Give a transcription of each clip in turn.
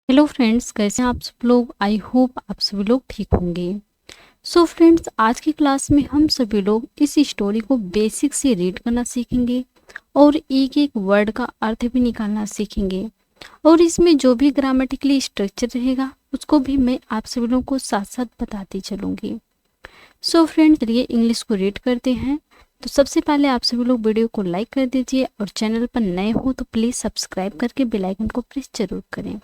Hello friends, कैसे हैं आप सब लोग। आई होप आप सभी लोग ठीक होंगे। सो फ्रेंड्स, आज की क्लास में हम सभी लोग इस स्टोरी को बेसिक से रीड करना सीखेंगे और एक एक वर्ड का अर्थ भी निकालना सीखेंगे। और इसमें जो भी ग्रामेटिकली स्ट्रक्चर रहेगा उसको भी मैं आप सभी लोगों को साथ साथ बताती चलूँगी। सो फ्रेंड्स, चलिए इंग्लिश को रीड करते हैं। तो सबसे पहले आप सभी लोग वीडियो को लाइक कर दीजिए और चैनल पर नए हो तो प्लीज़ सब्सक्राइब करके बेल आइकन को प्रेस जरूर करें,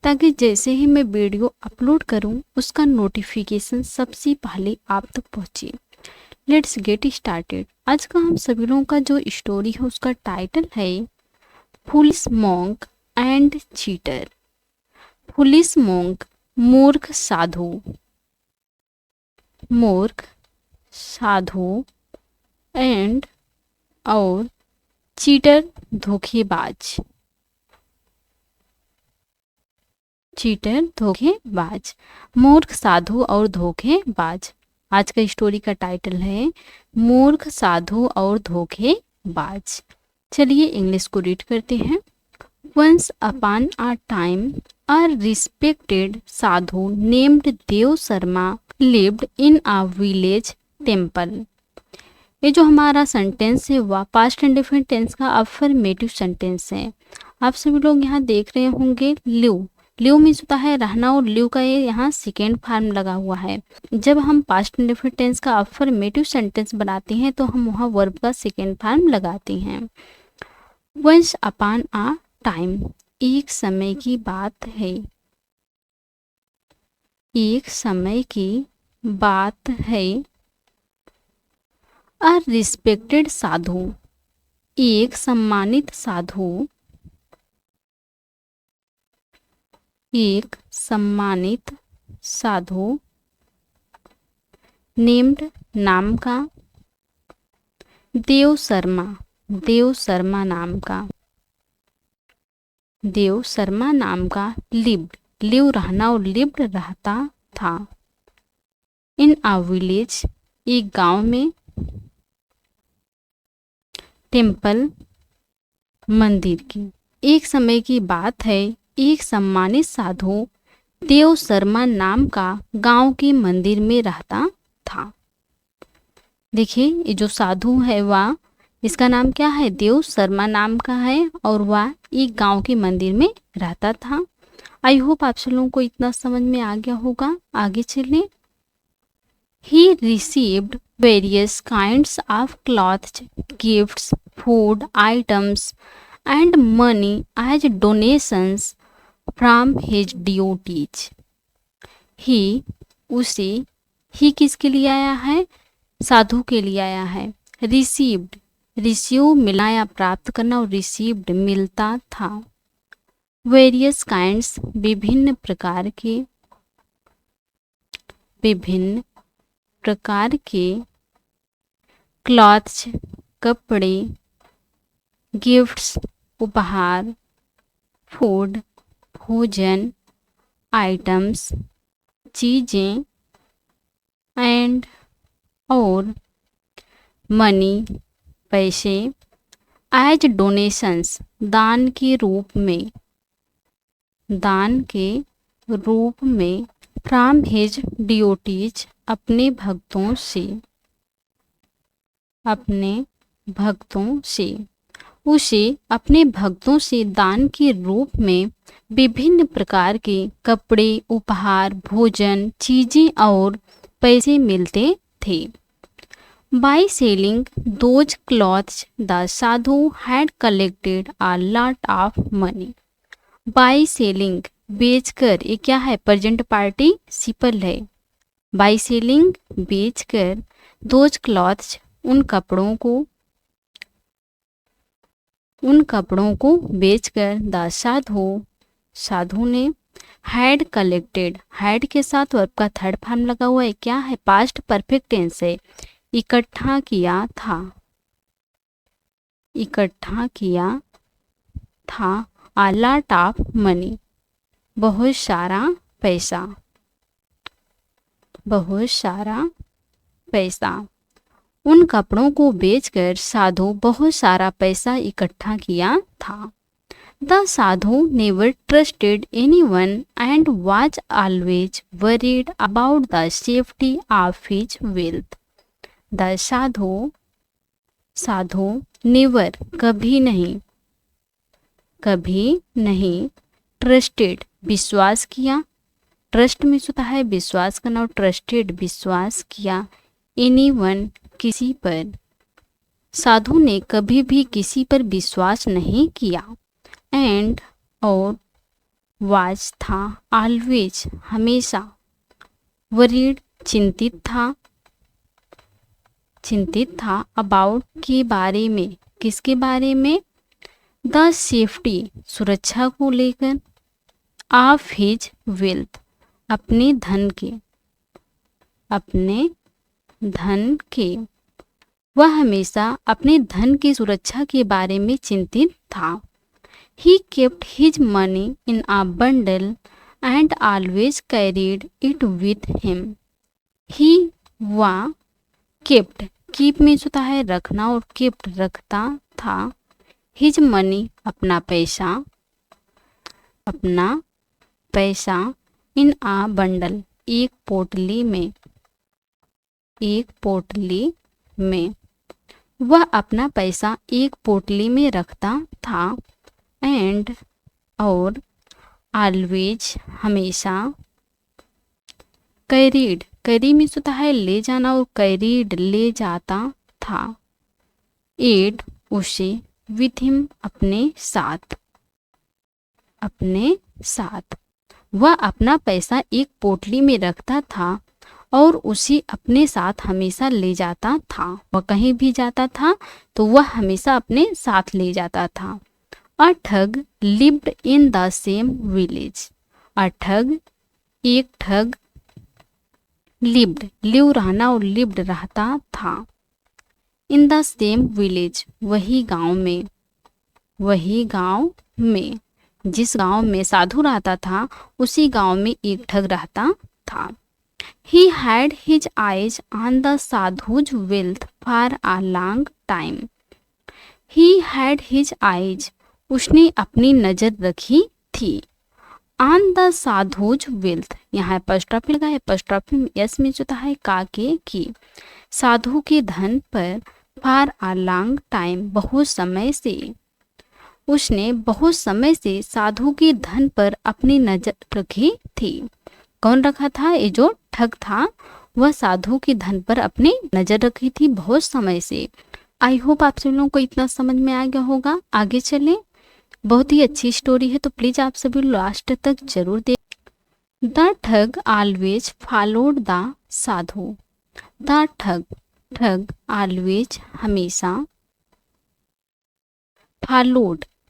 ताकि जैसे ही मैं वीडियो अपलोड करूं उसका नोटिफिकेशन सबसे पहले आप तक पहुंचे। Let's get started. आज का हम सभी लोगों का जो स्टोरी है उसका टाइटल है foolish monk and cheater. Foolish monk, मूर्ख साधु। मूर्ख साधु एंड और चीटर, धोखेबाज। चीटर, धोखेबाज। मूर्ख साधु और धोखेबाज। आज का स्टोरी का टाइटल है मूर्ख साधु और धोखेबाज। चलिए इंग्लिश को रीड करते हैं। Once upon a time a respected sadhu named Dev Sharma lived in a village temple. ये जो हमारा सेंटेंस है वह पास्ट इंडेफिनिट टेंस का अफर्मेटिव सेंटेंस है। आप सभी लोग यहाँ देख रहे होंगे लिव। लिव मीन्स होता है रहना और लिव का ये यहाँ सेकेंड फॉर्म लगा हुआ है। जब हम पास्ट इंडेफिनिट टेंस का अफर्मेटिव सेंटेंस बनाते हैं तो हम वहाँ वर्ब का सेकेंड फॉर्म लगाते हैं। वंस अपॉन अ टाइम, एक समय की बात है। एक समय की बात है। अ रिस्पेक्टेड साधु, एक सम्मानित साधु। एक सम्मानित साधु। नेम्ड, नाम का। देव शर्मा, देव शर्मा नाम का। देव शर्मा नाम का। लिव्ड, लिव रहना और लिव्ड रहता था। इन अ विलेज, एक गांव में। टेम्पल, मंदिर की। एक समय की बात है, एक सम्मानित साधु देव शर्मा नाम का गांव के मंदिर में रहता था। देखिए ये जो साधु है वह, इसका नाम क्या है, देव शर्मा नाम का है और वह एक गांव के मंदिर में रहता था। आई होप आप सब लोगों को इतना समझ में आ गया होगा। आगे चलें। He received various kinds of clothes, gifts, food items, and money as donations from his duties. He, उसे, ही किसके लिए आया है, साधु के लिए आया है। Received, रिसीव मिला या प्राप्त करना, और received मिलता था। Various kinds, विभिन्न प्रकार के। विभिन्न प्रकार के। क्लॉथ्स, कपड़े। गिफ्ट्स, उपहार। फूड, भोजन। आइटम्स, चीज़ें। एंड, और। मनी, पैसे। एज डोनेशंस, दान के रूप में। दान के रूप में। फ्रॉम हिज ड्यूटीज, अपने भक्तों से। अपने भक्तों से। उसे अपने भक्तों से दान के रूप में विभिन्न प्रकार के कपड़े, उपहार, भोजन, चीजें और पैसे मिलते थे। By selling those clothes the Sadhu had collected a lot of money. By selling, बेचकर, ये क्या है, प्रेजेंट पार्टिसिपल है। बाय सेलिंग, बेचकर। दोज क्लॉथ्स, उन कपड़ों को। उन कपड़ों को बेचकर। द साधु, साधु ने। हैड कलेक्टेड, हैड के साथ वर्ब का थर्ड फॉर्म लगा हुआ है, क्या है, पास्ट परफेक्ट टेंस है। इकट्ठा किया था। इकट्ठा किया था। अ लॉट ऑफ मनी, बहुत सारा पैसा। बहुत सारा पैसा। उन कपड़ों को बेचकर साधु बहुत सारा पैसा इकट्ठा किया था। The Sadhu never trusted anyone and was always worried about the safety of his wealth. The Sadhu never कभी नहीं ट्रस्टेड विश्वास किया, ट्रस्ट में होता है विश्वास करना, और ट्रस्टेड विश्वास किया, एनीवन किसी पर। साधु ने कभी भी किसी पर विश्वास नहीं किया। एंड और वाज था, ऑलवेज हमेशा, वरीड चिंतित था अबाउट के बारे में, किसके बारे में, द सेफ्टी सुरक्षा को लेकर, ऑफ हिज वेल्थ अपने धन के, वह हमेशा अपने धन की सुरक्षा के बारे में चिंतित था। He kept his money in a bundle and always carried it with him. वह keep में होता है रखना, और kept रखता था, his money अपना पैसा in a bundle एक पोटली में, वह अपना पैसा एक पोटली में रखता था। एंड और ऑलवेज हमेशा, कैरी में होता है ले जाना, और कैरीड ले जाता था, एड उसे, विथ हिम अपने साथ, वह अपना पैसा एक पोटली में रखता था और उसे अपने साथ हमेशा ले जाता था। वह कहीं भी जाता था तो वह हमेशा अपने साथ ले जाता था। A ठग lived in the same village. एक ठग लिव रहना, और lived रहता था, in the same village वही गांव में, जिस गांव में साधु रहता था उसी गांव में एक ठग रहता था। He had his eyes on the sadhu's wealth for a long time. He had his eyes उसने अपनी नजर रखी थी, ऑन द साधुज वेल्थ, यहाँ पस्टॉपी लगा है, पस्टॉपी में यस में होता है काके की, साधु के धन पर, फॉर अ लॉन्ग टाइम बहुत समय से, उसने बहुत समय से साधु के धन पर अपनी नजर रखी थी। कौन रखा था? ये जो ठग था वह साधु के धन पर अपनी नजर रखी थी बहुत समय से। आई होप आप सभी लोगों को इतना समझ में आ गया होगा। आगे चलें, बहुत ही अच्छी स्टोरी है तो प्लीज आप सभी लास्ट तक जरूर देख। द ठग always followed the sadhu. The ठग ऑलवेज हमेशा,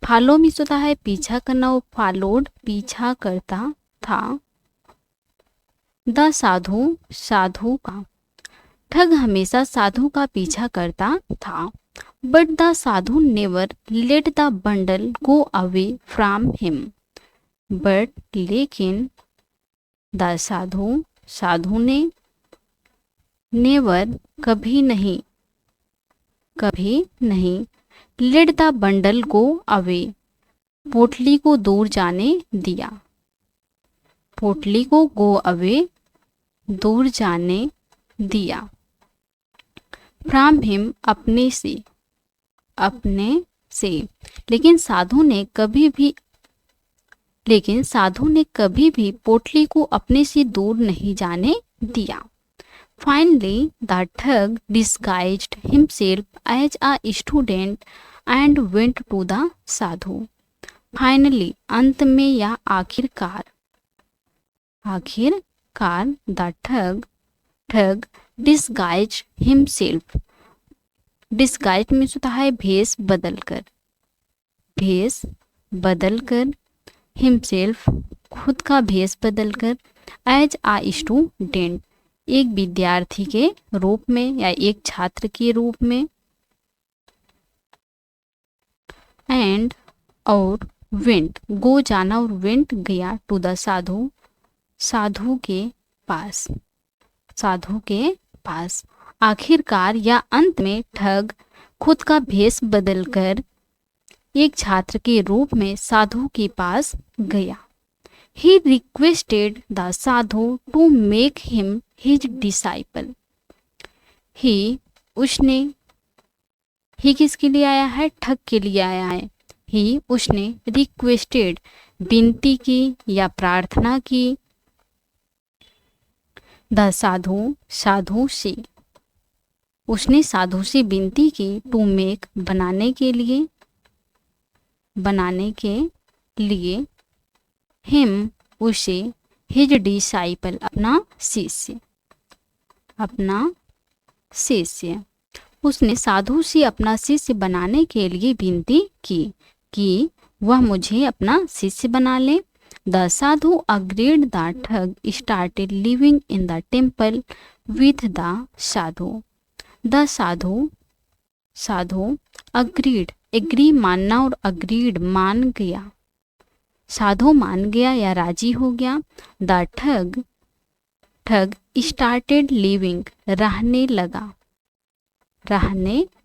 फॉलो मीन्स होता है पीछा करना, वो फॉलोड पीछा करता था, द साधु का, ठग हमेशा साधु का पीछा करता था। But the Sadhu never let the bundle go away from him. But लेकिन द साधु ने नेवर कभी नहीं let the bundle go away पोटली को दूर जाने दिया। पोटली को गो अवे दूर जाने दिया। फ्रॉम हिम अपने से लेकिन साधु ने कभी भी पोटली को अपने से दूर नहीं जाने दिया। Finally the thug disguised himself as a student and went to the sadhu. Finally अंत में या आखिरकार द ठग डिस्गाइज हिमसेल्फ, डिस्गाइज में होता है भेष बदलकर, हिमसेल्फ खुद का भेष बदलकर, एज आ स्टूडेंट एक विद्यार्थी के रूप में या एक छात्र के रूप में, एंड और वेंट गो जाना और वेंट गया टू द साधु के पास। आखिरकार या अंत में ठग खुद का भेष बदलकर एक छात्र के रूप में साधु के पास गया। He requested the Sadhu to make him his disciple. उसने किसके लिए आया है? ठग के लिए आया है। उसने रिक्वेस्टेड विनती की या प्रार्थना की, द साधु से, उसने साधु से विनती की, टू मेक बनाने के लिए, हिम उसे, हिज डिसाइपल अपना शिष्य, उसने साधु से अपना शिष्य बनाने के लिए विनती की कि वह मुझे अपना शिष्य बना ले। The sadhu agreed, the thug started living in the temple with the sadhu. The sadhu agreed, agree मानना और अग्रीड मान गया, साधु मान गया या राजी हो गया। द ठग स्टार्टेड लिविंग, रहने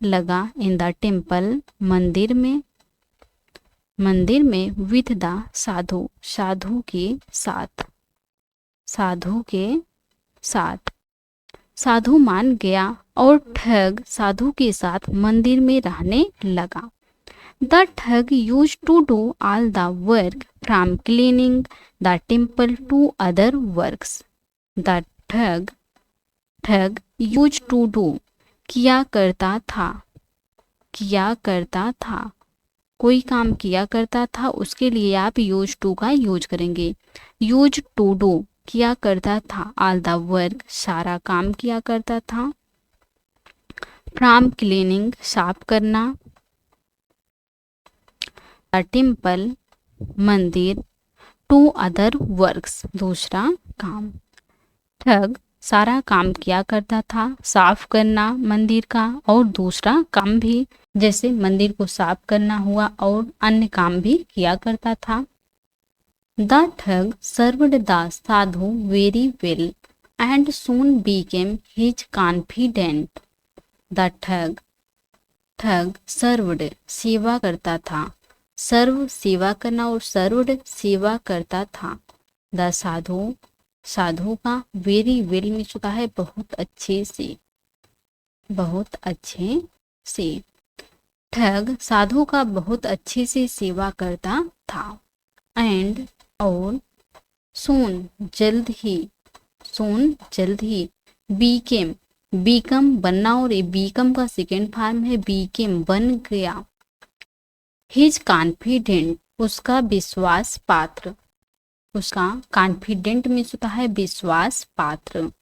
लगा इन द टेम्पल, मंदिर में विथ द साधु के साथ, साधु मान गया और ठग साधु के साथ मंदिर में रहने लगा। The thug use to do all the work from cleaning the temple to other works. The thug use to do, किया करता था, कोई काम किया करता था, उसके लिए आप यूज टू का यूज करेंगे। यूज टू डू, किया करता था, ऑल द वर्क, सारा काम किया करता था, फ्रॉम क्लीनिंग, साफ करना, द टेम्पल, मंदिर, टू अदर वर्क्स, दूसरा काम। ठग सारा काम किया करता था, साफ करना मंदिर का और दूसरा काम भी, जैसे मंदिर को साफ करना हुआ और अन्य काम भी किया करता था। द ठग served the Sadhu very well and soon Beckham his confident. The ठग सर्व्ड, सेवा करता था, सर्व सेवा करना और सर्व्ड सेवा करता था। द साधु का वेरी वेल में चुका है बहुत अच्छे से। ठग साधु का बहुत अच्छे से सेवा करता था। एंड और सोन जल्द ही बीकम बनना और बीकम का सेकेंड फॉर्म है बीकेम बन गया। हिज कॉन्फिडेंट उसका विश्वास पात्र, उसका कॉन्फिडेंट में होता है विश्वास पात्र।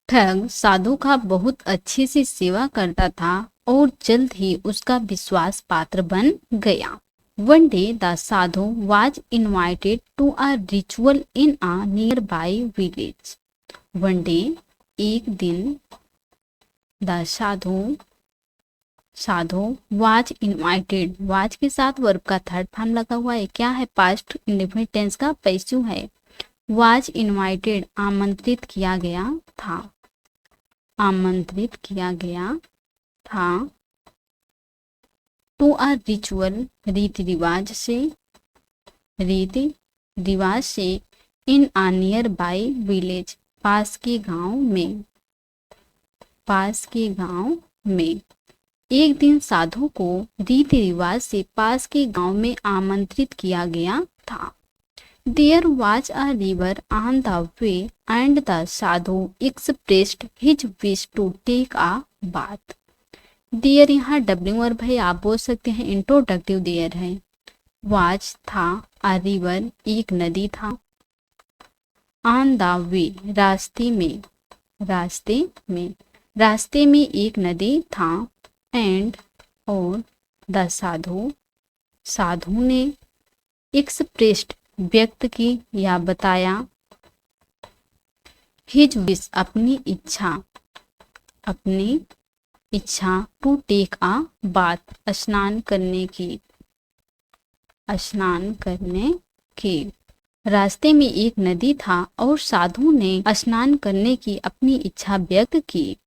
ठग साधु का बहुत अच्छे से सेवा करता था और जल्द ही उसका विश्वास पात्र बन गया। One day the sadhu was invited to a ritual in a nearby village. One day एक दिन, the sadhu was invited, was के साथ वर्ब का थर्ड फॉर्म लगा हुआ है, क्या है? पास्ट इंडेफिनिट टेंस का पैसिव है। वाज इनवाइटेड आमंत्रित किया गया था, टू अ रिचुअल रीति रिवाज से, इन अ नियर बाय विलेज पास के गांव में। एक दिन साधु को रीति रिवाज से पास के गांव में आमंत्रित किया गया था। There was a river on the way and the Sadhu expressed his wish to take a bath. There यहाँ डब्लिंग वर्ब है, आप बोल सकते हैं इंट्रोडक्टिव देयर है। was था, a river एक नदी था, on the way रास्ते में एक नदी था, एंड और द साधु ने एक्सप्रेस्ड व्यक्त की या बताया, हिज विश अपनी इच्छा टू टेक अ बाथ स्नान करने की। रास्ते में एक नदी था और साधु ने स्नान करने की अपनी इच्छा व्यक्त की।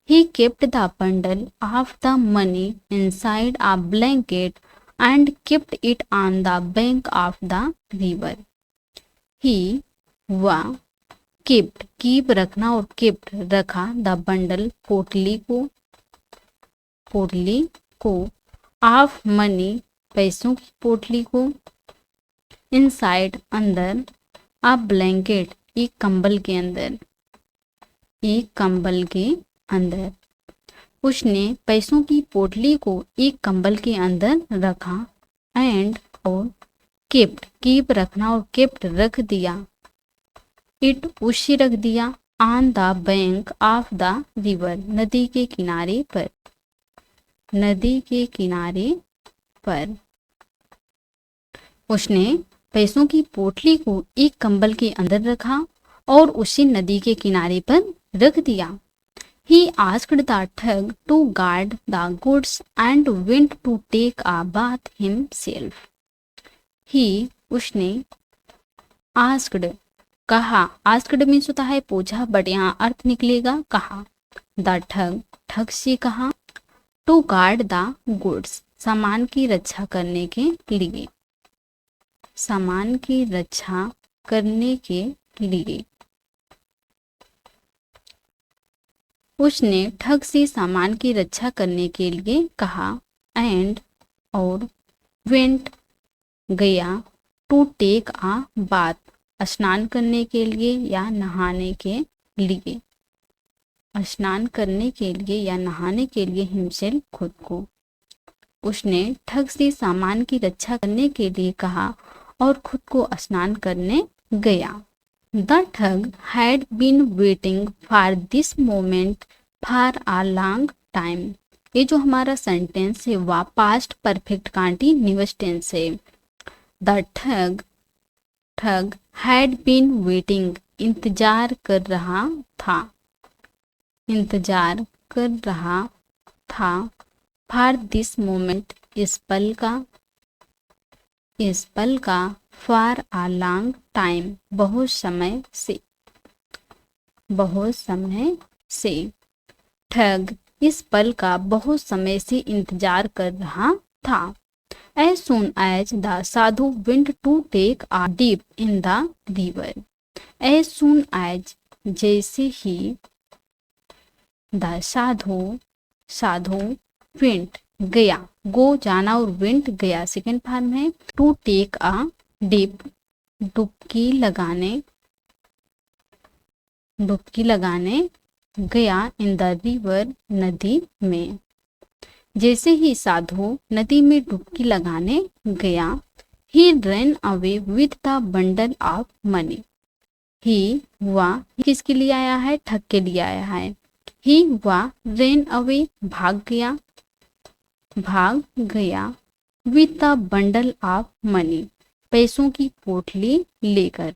He kept the bundle of the money inside a blanket and kept it on the bank of the river. He वह kept keep रखना और kept रखा the bundle पोटली को of money पैसों की पोटली को inside अंदर a blanket एक कंबल के अंदर उसने पैसों की पोटली को एक कंबल के अंदर रखा एंड और केप्ट कीप रखना और केप्ट रख दिया इट उसे रख दिया on the bank of the river नदी के किनारे पर उसने पैसों की पोटली को एक कंबल के अंदर रखा और उसे नदी के किनारे पर रख दिया. He asked the thug to guard the goods and went to take a bath himself. उसने asked कहा, asked मीन्स होता है पूछा, बट यहाँ अर्थ निकलेगा कहा. The ठग से कहा, to guard the goods सामान की रक्षा करने के लिए उसने ठग से सामान की रक्षा करने के लिए कहा एंड और वेंट गया टू टेक आ बाथ स्नान करने के लिए या नहाने के लिए हिमसेल्फ खुद को. उसने ठग से सामान की रक्षा करने के लिए कहा और खुद को स्नान करने गया. The thug had been waiting for this moment for a long time. ये जो हमारा सेंटेंस है वह पास्ट परफेक्ट कंटीन्यूअस टेंस है. The thug had been waiting इंतजार कर रहा था for this moment इस पल का for a long time बहुत समय से ठग इस पल का बहुत समय से इंतजार कर रहा था. As soon as the Sadhu went to take a dip in the river. As soon as जैसे ही the साधु went गया, गो जाना और went गया सेकेंड फॉर्म है. to take a dip डुबकी लगाने गया इन द रिवर नदी में. जैसे ही साधु नदी में डुबकी लगाने गया ही ran away with the bundle of money. ही वह किसके लिए आया है? ठग के लिए आया है. ही वह ran away भाग गया with the bundle of money पैसों की पोटली लेकर.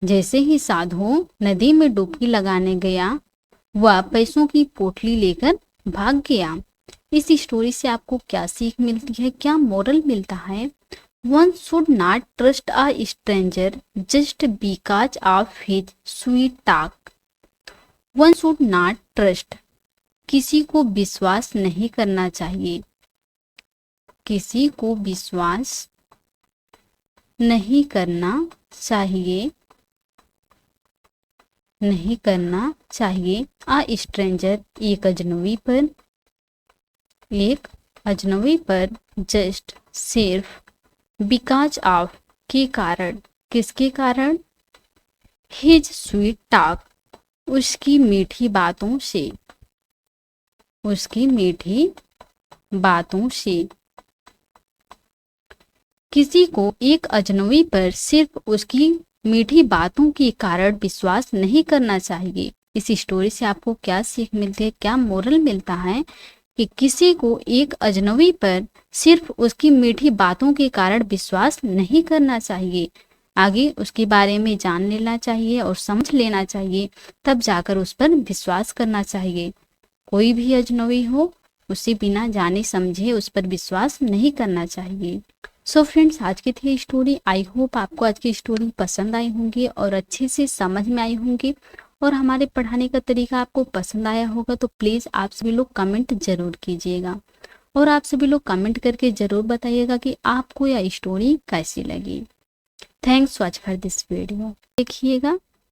जैसे ही साधु नदी में डुबकी लगाने गया वह पैसों की पोटली लेकर भाग गया. इस स्टोरी से आपको क्या सीख मिलती है, क्या मोरल मिलता है? One should not trust a stranger just because of his sweet talk. One should not trust किसी को विश्वास नहीं करना चाहिए. आ स्ट्रेंजर एक अजनबी पर जस्ट सिर्फ बिकॉज ऑफ के कारण. किसके कारण? हिज स्वीट टॉक उसकी मीठी बातों से. किसी को एक अजनबी पर सिर्फ उसकी मीठी बातों के कारण विश्वास नहीं करना चाहिए. इस स्टोरी से आपको क्या सीख मिलती है, क्या मोरल मिलता है कि किसी को एक अजनबी पर सिर्फ उसकी मीठी बातों के कारण विश्वास नहीं करना चाहिए. आगे उसके बारे में जान लेना चाहिए और समझ लेना चाहिए, तब जाकर उस पर विश्वास करना चाहिए. कोई भी अजनबी हो उसे बिना जाने समझे उस पर विश्वास नहीं करना चाहिए. सो फ्रेंड्स, आज की थी स्टोरी। आई होप आपको आज की स्टोरी पसंद आई होंगी और अच्छे से समझ में आई होंगी और हमारे पढ़ाने का तरीका आपको पसंद आया होगा। तो प्लीज़ आप सभी लोग कमेंट जरूर कीजिएगा और आप सभी लोग कमेंट करके जरूर बताइएगा कि आपको यह स्टोरी कैसी लगी। Thanks watch for this video. देखिएगा।